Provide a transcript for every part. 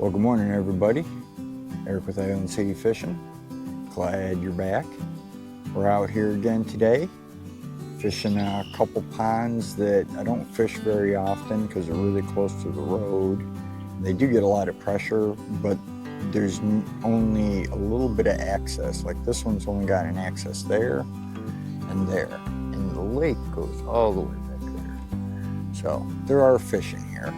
Well, good morning, everybody. Eric with Island City Fishing. Glad you're back. We're out here again today, fishing a couple ponds that I don't fish very often because they're really close to the road. They do get a lot of pressure, but there's only a little bit of access. Like this one's only got an access there and there, and the lake goes all the way back there. So there are fish in here.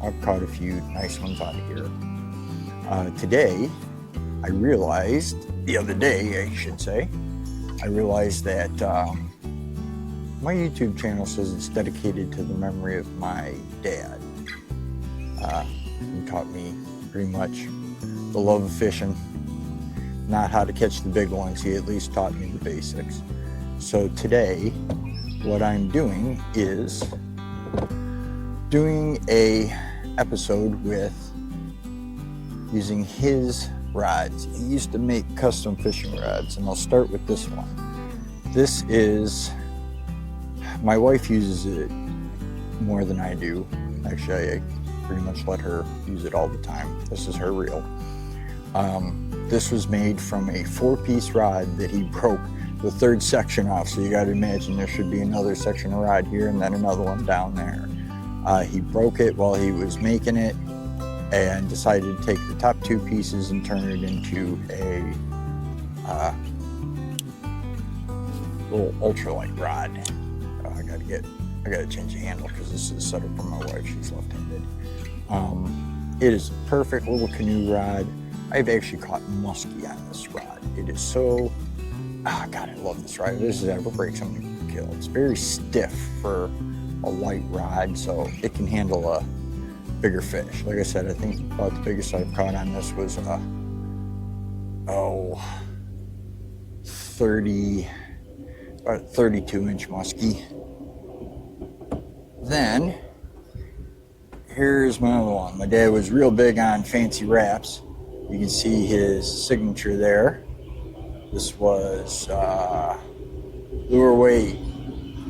I've caught a few nice ones out of here. Today, I realized, the other day I should say, I realized that my YouTube channel says it's dedicated to the memory of my dad. He taught me pretty much the love of fishing, not how to catch the big ones. He at least taught me the basics. So today, what I'm doing is doing a episode with using his rods. He used to make custom fishing rods, and I'll start with this one. This is, my wife uses it more than I do. Actually, I pretty much let her use it all the time. This is her reel. This was made from a 4-piece rod that he broke the third section off. So you got to imagine there should be another section of rod here and then another one down there. He broke it while he was making it and decided to take the top 2 pieces and turn it into a little ultralight rod. I gotta change the handle because this is set up for my wife. She's left-handed. It is a perfect little canoe rod. I've actually caught muskie on this rod. It is so, God, I love this rod. This is ever break something to kill. It's very stiff for a light rod, so it can handle a bigger fish. Like I said, I think about the biggest I've caught on this was 32-inch muskie. Then here's my other one. My dad was real big on fancy wraps. You can see his signature there. This was lure weight,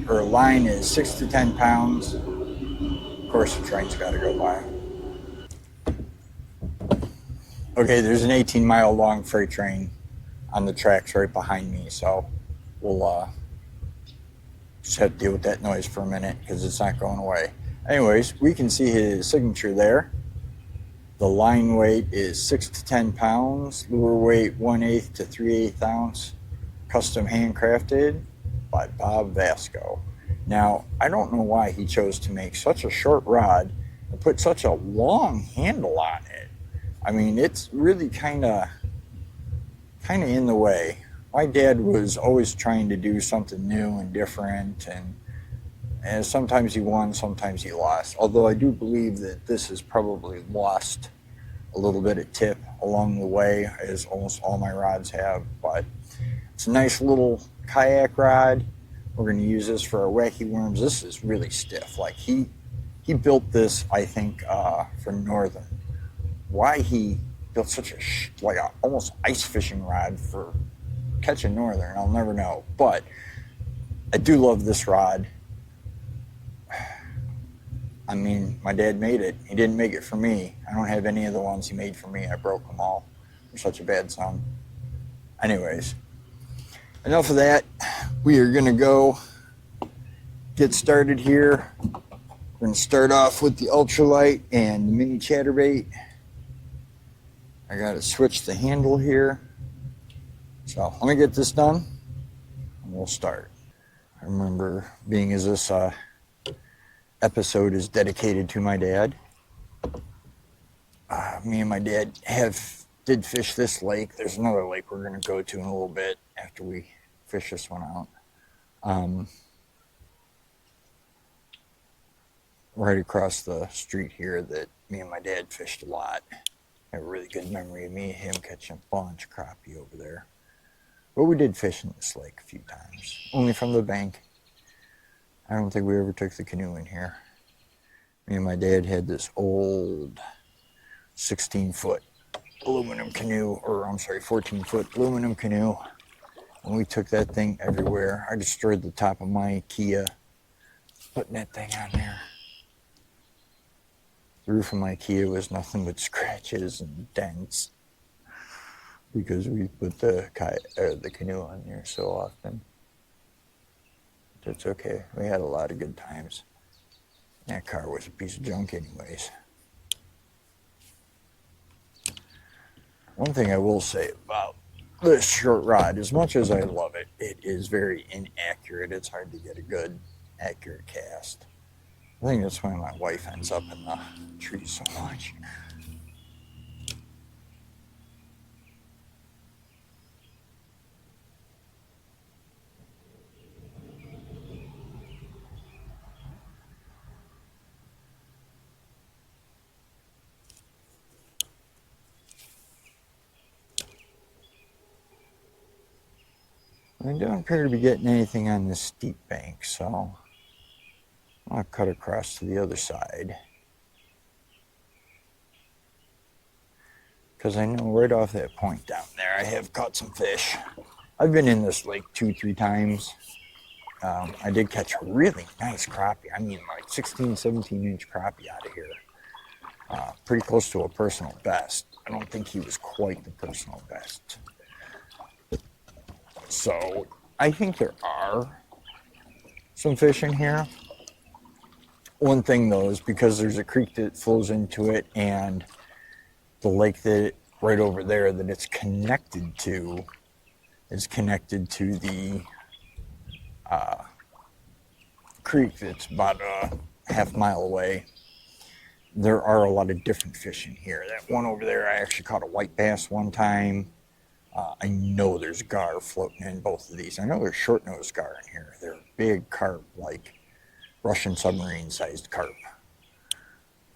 or line is 6 to 10 pounds. Of course, the train's got to go by. Okay, there's an 18-mile long freight train on the tracks right behind me, so we'll just have to deal with that noise for a minute because it's not going away. Anyways, we can see his signature there. The line weight is 6 to 10 pounds, lure weight 1/8 to 3/8 ounce, custom handcrafted by Bob Vasco. Now, I don't know why he chose to make such a short rod and put such a long handle on it. I mean, it's really kind of in the way. My dad was always trying to do something new and different, and sometimes he won, sometimes he lost. Although I do believe that this has probably lost a little bit of tip along the way, as almost all my rods have. But it's a nice little kayak rod. We're going to use this for our wacky worms. This is really stiff. Like he built this, I think, for northern. Why he built such a almost ice fishing rod for catching northern, I'll never know. But I do love this rod. I mean, my dad made it. He didn't make it for me. I don't have any of the ones he made for me. I broke them all. I'm such a bad son. Anyways, enough of that. We are going to go get started here. We're going to start off with the ultralight and the mini chatterbait. I got to switch the handle here. So let me get this done and we'll start. I remember, being as this episode is dedicated to my dad, me and my dad did fish this lake. There's another lake we're going to go to in a little bit after we fish this one out. Right across the street here that me and my dad fished a lot. I have a really good memory of me and him catching a bunch of crappie over there. But we did fish in this lake a few times, only from the bank. I don't think we ever took the canoe in here. Me and my dad had this old 16-foot aluminum canoe, or I'm sorry, 14-foot aluminum canoe. And we took that thing everywhere. I destroyed the top of my Kia putting that thing on there. The roof of my Kia was nothing but scratches and dents because we put the canoe on there so often. That's okay. We had a lot of good times. That car was a piece of junk anyways. One thing I will say about this short rod, as much as I love it, it is very inaccurate. It's hard to get a good, accurate cast. I think that's why my wife ends up in the tree so much. I don't appear to be getting anything on this steep bank, so I'll cut across to the other side. Because I know right off that point down there, I have caught some fish. I've been in this lake 2-3 times. I did catch a really nice crappie. I mean, like 16, 17-inch crappie out of here. Pretty close to a personal best. I don't think he was quite the personal best. So I think there are some fish in here. One thing though is because there's a creek that flows into it and the lake that right over there that it's connected to is connected to the creek that's about a half-mile away. There are a lot of different fish in here. That one over there, I actually caught a white bass one time. I know there's gar floating in both of these. I know there's short-nosed gar in here. They're big carp, like Russian submarine-sized carp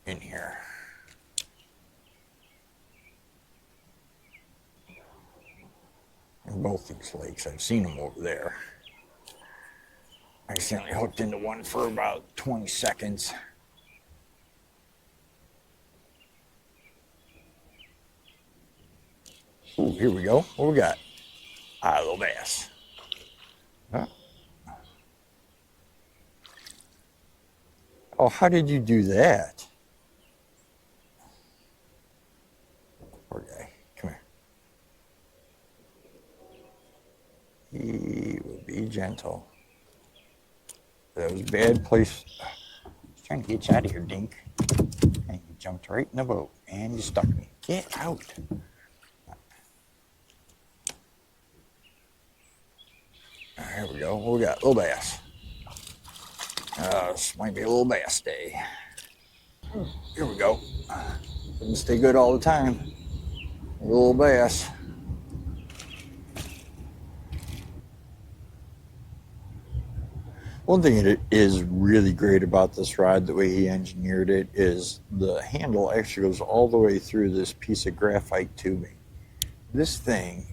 in here. In both these lakes, I've seen them over there. I accidentally hooked into one for about 20 seconds. Ooh, here we go. What we got? A little bass. Huh? Oh, how did you do that? Poor guy. Come here. He will be gentle. That was a bad place. I was trying to get you out of here, Dink. And you jumped right in the boat. And you stuck me. Get out. Here we go. What we got? Little bass. This might be a little bass day. Here we go. Doesn't stay good all the time. A little bass. One thing that is really great about this rod, the way he engineered it, is the handle actually goes all the way through this piece of graphite tubing. This thing,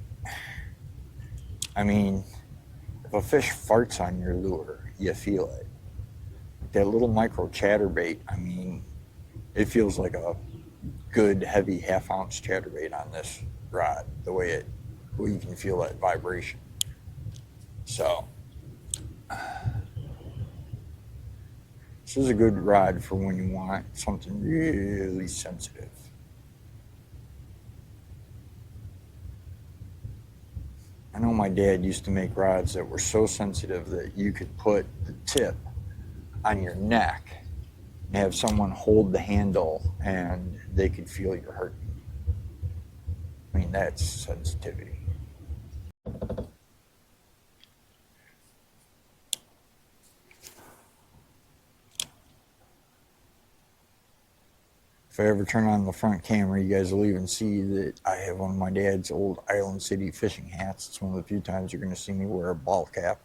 I mean, if a fish farts on your lure, you feel it. That little micro chatterbait, I mean, it feels like a good heavy half-ounce chatterbait on this rod, the way you can feel that vibration. So this is a good rod for when you want something really sensitive. I know my dad used to make rods that were so sensitive that you could put the tip on your neck and have someone hold the handle and they could feel your heartbeat. I mean, that's sensitivity. If I ever turn on the front camera, you guys will even see that I have one of my dad's old Island City fishing hats. It's one of the few times you're going to see me wear a ball cap.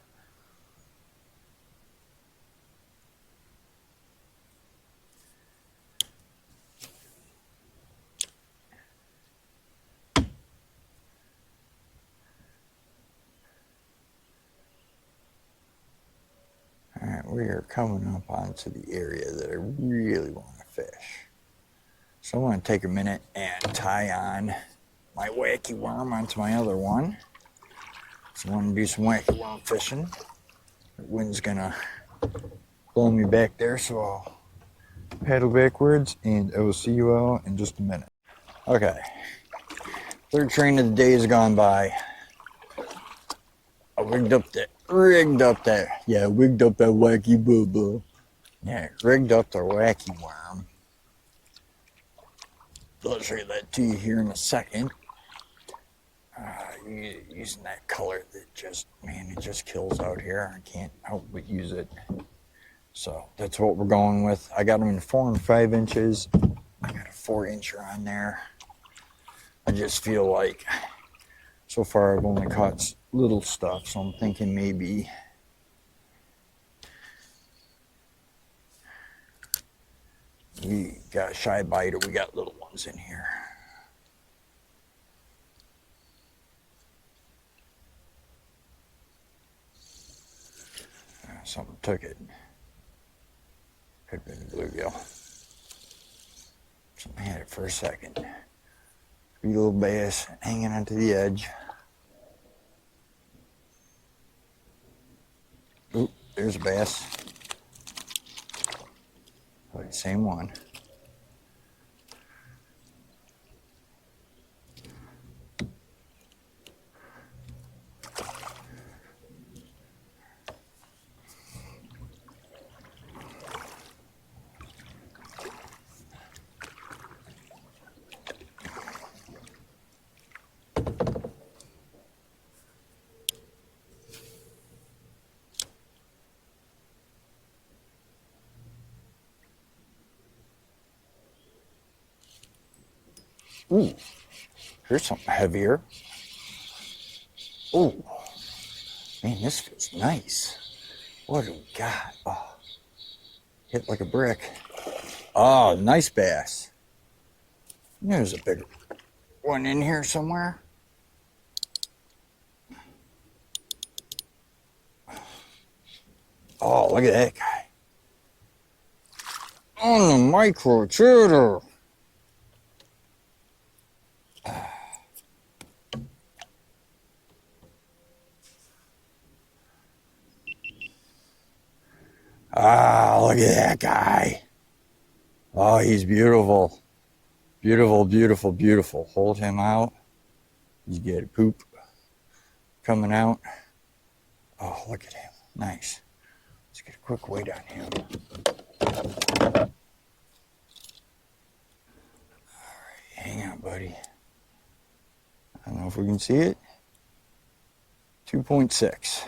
Alright, we are coming up onto the area that I really want to fish. So I'm going to take a minute and tie on my wacky worm onto my other one. So I want to do some wacky worm fishing. The wind's going to blow me back there, so I'll paddle backwards, and I will see you all in just a minute. Okay, third train of the day has gone by. I wigged up that wacky bubble. Yeah, rigged up the wacky worm. I'll show you that to you here in a second. Using that color that just, man, it just kills out here. I can't help but use it. So that's what we're going with. I got them in 4 and 5 inches. I got a 4-incher on there. I just feel like so far I've only caught little stuff, so I'm thinking maybe we got a shy bite or we got little ones in here. Something took it. Could have been a bluegill. Something had it for a second. Wee little bass hanging onto the edge. Oop, there's a bass. Probably the same one. Ooh, here's something heavier. Ooh, man, this feels nice. What do we got? Oh, hit like a brick. Oh, nice bass. There's a bigger one in here somewhere. Oh, look at that guy. On the micro shooter. Ah, look at that guy. Oh, he's beautiful. Beautiful, beautiful, beautiful. Hold him out. He's got poop coming out. Oh, look at him. Nice. Let's get a quick weight on him. All right, hang on, buddy. I don't know if we can see it. 2.6.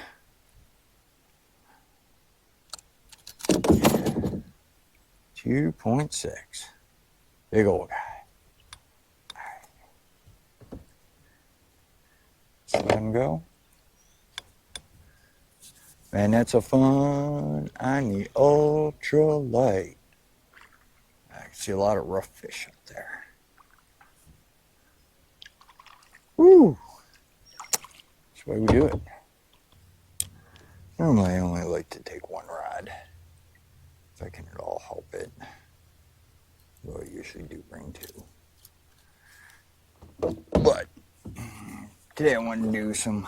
2.6. Big old guy. All right. Let's let him go. Man, that's a fun on the ultralight. I can see a lot of rough fish up there. Woo! That's the way we do it. Normally I only like to take 1 rod, if I can at all help it. Though I usually do bring 2. But today I want to do some,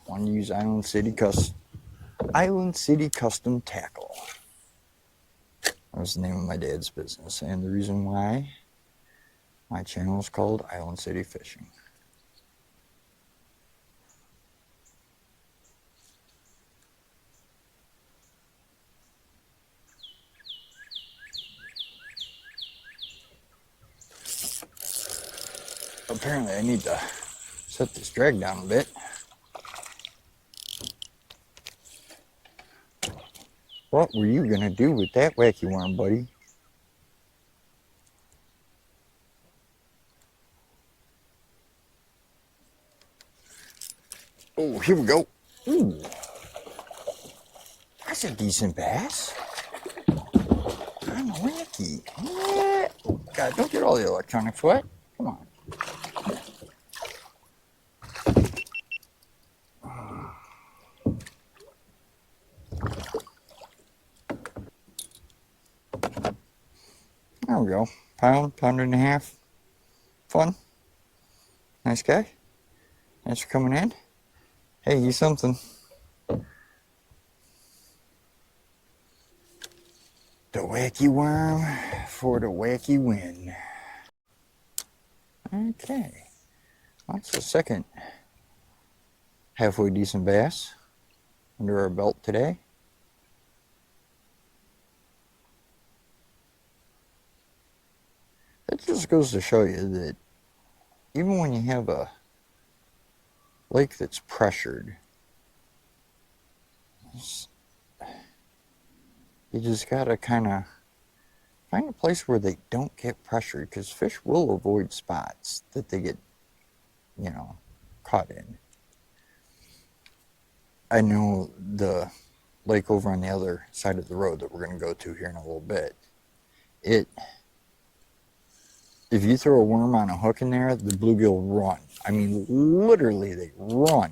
want to use Island City Custom Tackle. That was the name of my dad's business, and the reason why my channel is called Island City Fishing. Apparently I need to set this drag down a bit. What were you gonna do with that wacky worm, buddy? Oh, here we go. Ooh, that's a decent bass. I'm a wacky. Yeah. Oh, God, don't get all the electronics wet. Come on. There we go. Pound, pound and a half. Fun. Nice guy. Thanks for coming in. Hey, you something. The wacky worm for the wacky win. Okay, that's the second halfway decent bass under our belt today. That just goes to show you that even when you have a lake that's pressured, you just gotta kind of find a place where they don't get pressured, because fish will avoid spots that they get, you know, caught in. I know the lake over on the other side of the road that we're going to go to here in a little bit, if you throw a worm on a hook in there, the bluegill run. I mean, literally they run.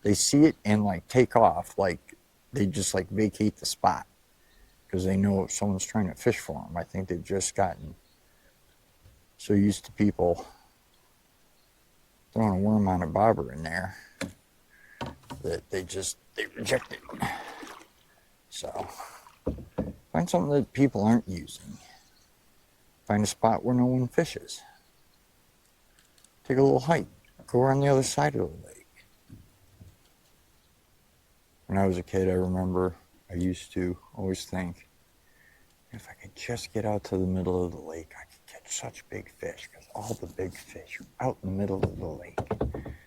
They see it and like take off, like they just like vacate the spot because they know someone's trying to fish for them. I think they've just gotten so used to people throwing a worm on a bobber in there that they reject it. So find something that people aren't using. Find a spot where no one fishes. Take a little hike. Go around the other side of the lake. When I was a kid, I remember I used to always think, if I could just get out to the middle of the lake, I could catch such big fish, because all the big fish are out in the middle of the lake.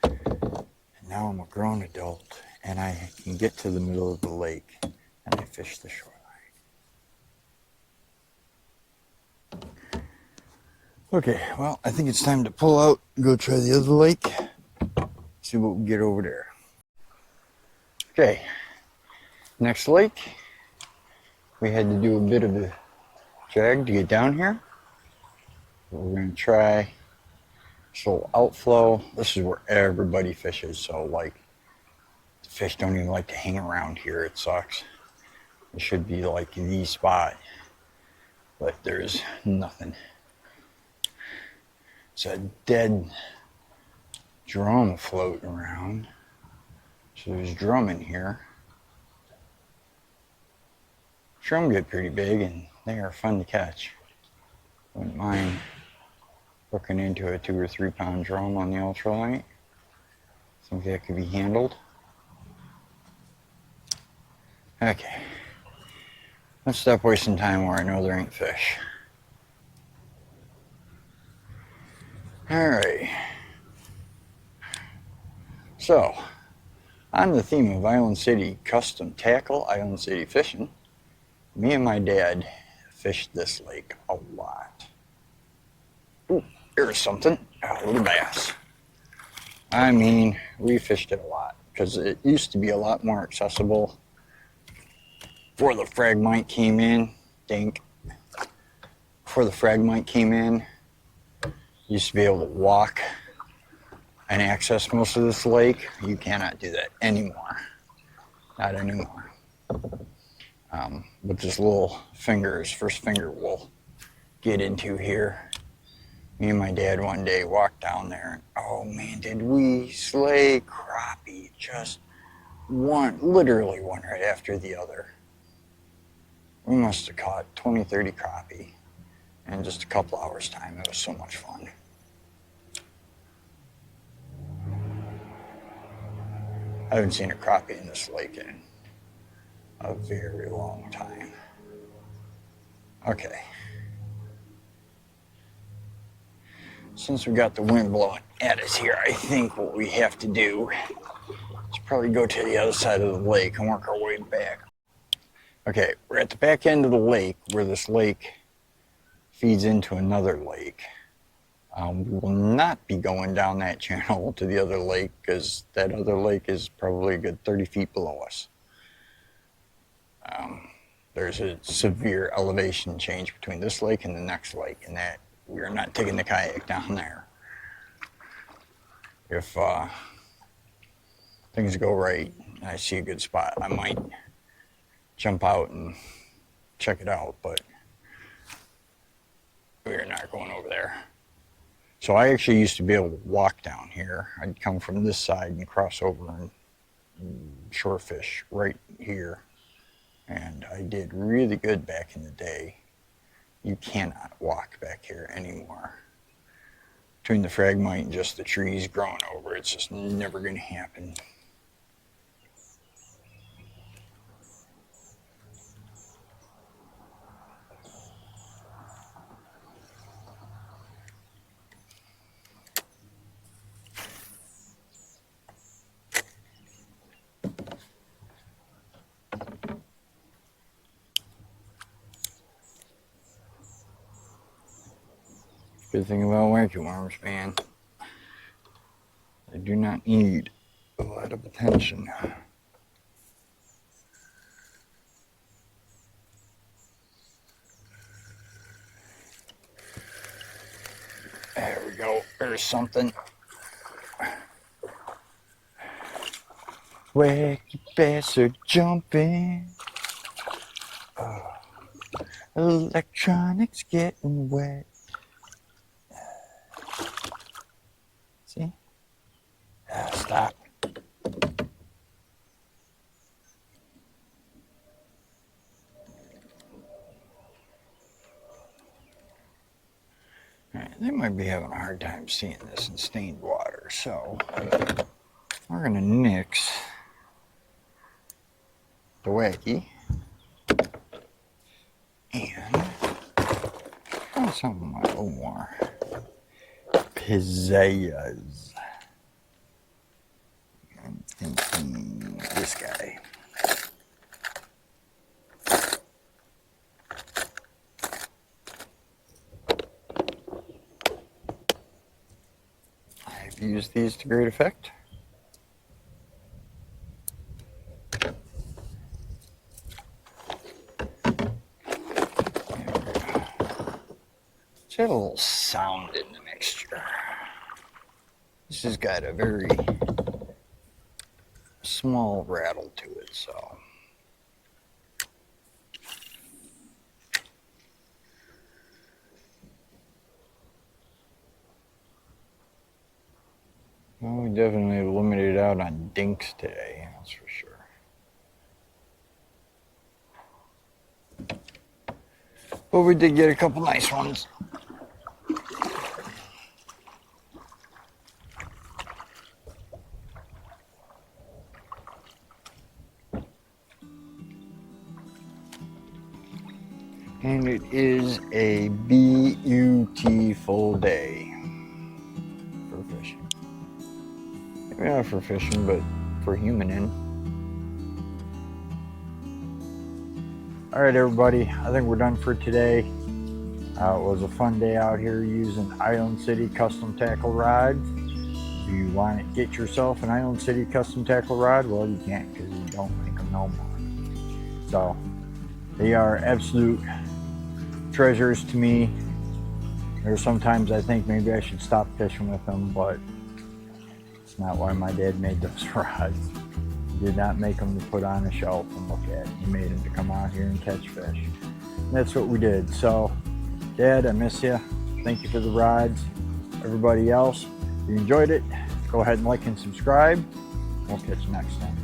And now I'm a grown adult, and I can get to the middle of the lake, and I fish the shoreline. Okay, well, I think it's time to pull out and go try the other lake, see what we get over there. Okay, next lake, we had to do a bit of a drag to get down here. We're going to try this little outflow. This is where everybody fishes, so like the fish don't even like to hang around here. It sucks. It should be like the spot, but there's nothing. It's a dead drum floating around. So there's drum in here. Drum get pretty big and they are fun to catch. Wouldn't mind hooking into a 2 or 3 pound drum on the ultralight. Think that could be handled. Okay. Let's stop wasting time where I know there ain't fish. Alright. So, on the theme of Island City custom tackle, Island City fishing, me and my dad fished this lake a lot. Ooh, here's something. A little bass. I mean, we fished it a lot because it used to be a lot more accessible before the Fragmite came in. Before the Fragmite came in, you used to be able to walk and access most of this lake. You cannot do that anymore. Not anymore. But this little first finger we'll get into here. Me and my dad one day walked down there, and oh man, did we slay crappie. Just literally one right after the other. We must have caught 20, 30 crappie in just a couple hours time. It was so much fun. I haven't seen a crappie in this lake in a very long time. Okay. Since we got the wind blowing at us here, I think what we have to do is probably go to the other side of the lake and work our way back. Okay, we're at the back end of the lake where this lake feeds into another lake. We will not be going down that channel to the other lake because that other lake is probably a good 30 feet below us. There's a severe elevation change between this lake and the next lake, and that we are not taking the kayak down there. If things go right and I see a good spot, I might jump out and check it out, but we're not going over there. So I actually used to be able to walk down here. I'd come from this side and cross over and shore fish right here And I did really good back in the day. You cannot walk back here anymore. Between the fragmite and just the trees growing over, it's just never going to happen. Good thing about wacky worms, man, they do not need a lot of attention. There we go, there's something. Wacky bass are jumping. Electronics getting wet. See? Stop. Alright, they might be having a hard time seeing this in stained water, so we're gonna nix the wacky and try something a little more pizzazz. I'm thinking this guy. I've used these to great effect. It's got a little sound in the mixture. This has got a very small rattle to it, so. Well, we definitely eliminated out on dinks today, that's for sure. But we did get a couple nice ones. And it is a beautiful day for fishing. Maybe not for fishing, but for humaning. All right, everybody, I think we're done for today. It was a fun day out here using Island City custom tackle rods. If you want to get yourself an Island City custom tackle rod, well, you can't because you don't make them no more. So they are absolute treasures to me. There's sometimes I think maybe I should stop fishing with them, but it's not why my dad made those rods. He did not make them to put on a shelf and look at. He made them to come out here and catch fish. And that's what we did. So, Dad, I miss you. Thank you for the rods. Everybody else, if you enjoyed it, go ahead and like and subscribe. We'll catch you next time.